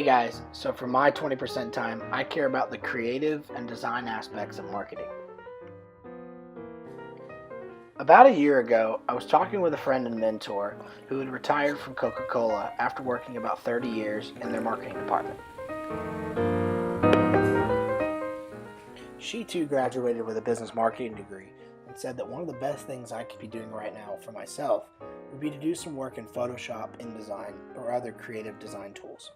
Hey guys, so for my 20% time, I care about the creative and design aspects of marketing. About a year ago, I was talking with a friend and mentor who had retired from Coca-Cola after working about 30 years in their marketing department. She too graduated with a business marketing degree and said that one of the best things I could be doing right now for myself would be to do some work in Photoshop, InDesign, or other creative design tools.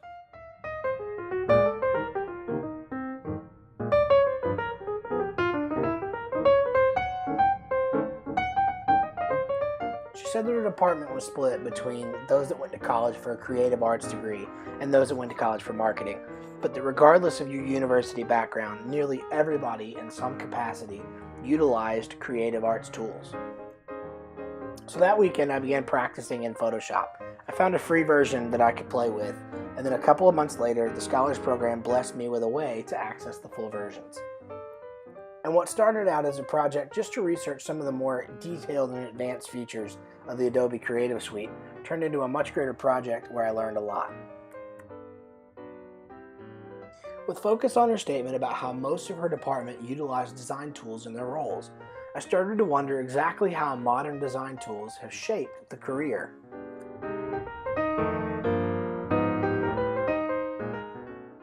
She said that her department was split between those that went to college for a creative arts degree and those that went to college for marketing, but that regardless of your university background, nearly everybody in some capacity utilized creative arts tools. So that weekend I began practicing in Photoshop. I found a free version that I could play with, and then a couple of months later, the Scholars Program blessed me with a way to access the full versions. And what started out as a project just to research some of the more detailed and advanced features of the Adobe Creative Suite turned into a much greater project where I learned a lot. With focus on her statement about how most of her department utilized design tools in their roles, I started to wonder exactly how modern design tools have shaped the career.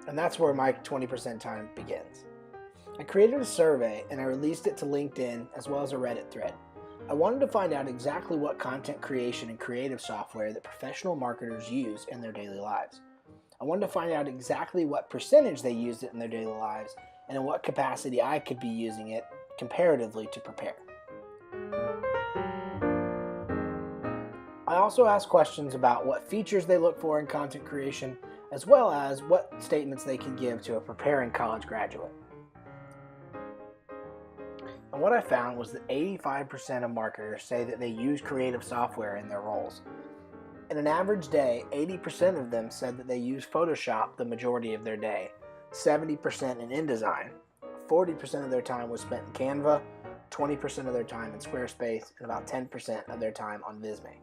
And that's where my 20% time begins. I created a survey and I released it to LinkedIn as well as a Reddit thread. I wanted to find out exactly what content creation and creative software that professional marketers use in their daily lives. I wanted to find out exactly what percentage they used it in their daily lives and in what capacity I could be using it comparatively to prepare. I also asked questions about what features they look for in content creation, as well as what statements they can give to a preparing college graduate. And what I found was that 85% of marketers say that they use creative software in their roles. In an average day, 80% of them said that they use Photoshop the majority of their day, 70% in InDesign, 40% of their time was spent in Canva, 20% of their time in Squarespace, and about 10% of their time on Visme.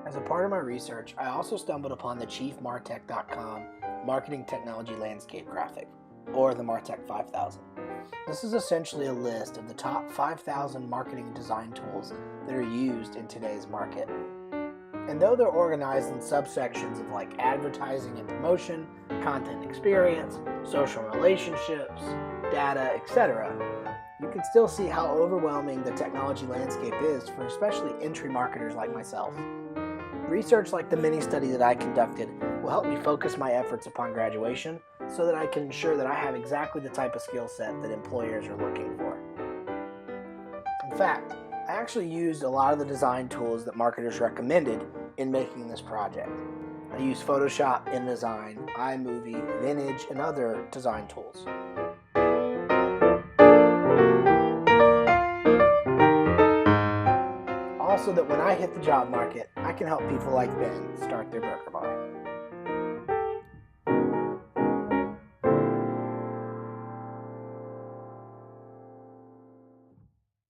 As a part of my research, I also stumbled upon the chiefmartech.com Marketing Technology Landscape graphic, or the Martech 5000. This is essentially a list of the top 5,000 marketing design tools that are used in today's market. And though they're organized in subsections of like advertising and promotion, content experience, social relationships, data, etc., you can still see how overwhelming the technology landscape is for especially entry marketers like myself. Research like the mini-study that I conducted will help me focus my efforts upon graduation so that I can ensure that I have exactly the type of skill set that employers are looking for. In fact, I actually used a lot of the design tools that marketers recommended in making this project. I used Photoshop, InDesign, iMovie, Vintage, and other design tools. So that when I hit the job market, I can help people like Ben start their burger bar.